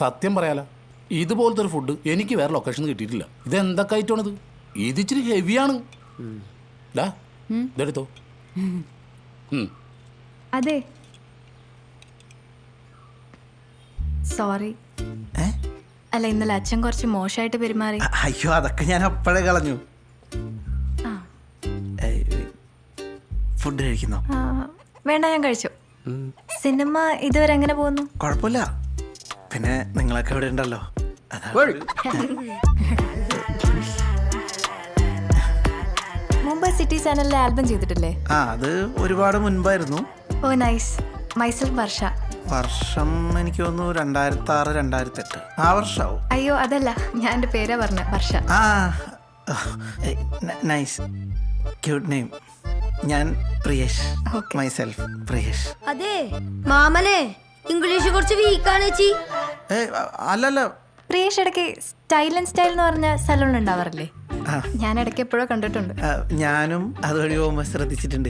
സത്യം പറയാലോ, ഇതുപോലത്തെ ഒരു ഫുഡ് എനിക്ക് വേറെ ലൊക്കേഷൻ കിട്ടിയിട്ടില്ല. ഇത് എന്തൊക്കെ ഐറ്റമാണിത്? ഇത് ഇച്ചിരി ഹെവിയാണ്. ഇതെടുത്തോ. അതെ, സോറി. അല്ല, ഇന്നലെ അച്ഛൻ കുറച്ച് മോശമായിട്ട് പെരുമാറി. അയ്യോ, അതൊക്കെ ഞാൻ അപ്പോഴേ കളഞ്ഞു. ഫുഡ് കഴിക്കുന്നോ? വേണ്ട, ഞാൻ കഴിച്ചു. സിനിമ ഇതുവരെ എങ്ങനെ പോകുന്നു? കുഴപ്പമില്ല. പിന്നെ നിങ്ങളൊക്കെ ഇവിടെ ഉണ്ടല്ലോ. മുംബൈ സിറ്റി ചാനലിലെ ആൽബം ചെയ്തിട്ടില്ലേ? അത് ഒരുപാട് മുൻപായിരുന്നു. ഓ നൈസ്. മൈസെൽഫ് വർഷ. വർഷം എനിക്ക് തോന്നുന്നു 2006 2008 ആ വർഷമാവും. അയ്യോ അതല്ല, ഞാൻ എൻ്റെ പേരാ പറഞ്ഞ വർഷ. Nice, cute name. ഞാൻ പ്രിയേഷ്. മൈസെൽഫ് പ്രിയേഷ്. അതെ മാമനെ ഇംഗ്ലീഷ് കുറച്ച് വീക്കാണ് ചേച്ചി. അല്ലല്ല, പ്രിയേഷ് ഇടയ്ക്ക് സ്റ്റൈൽ ആൻഡ് സ്റ്റൈൽ എന്ന് പറഞ്ഞ സലൂൺ ഉണ്ടാവാറില്ലേ? ഞാൻ ഇടയ്ക്ക് എപ്പോഴോ കണ്ടിട്ടുണ്ട്. ഞാനും അതുവഴി പോകുമ്പോൾ ശ്രദ്ധിച്ചിട്ടുണ്ട്.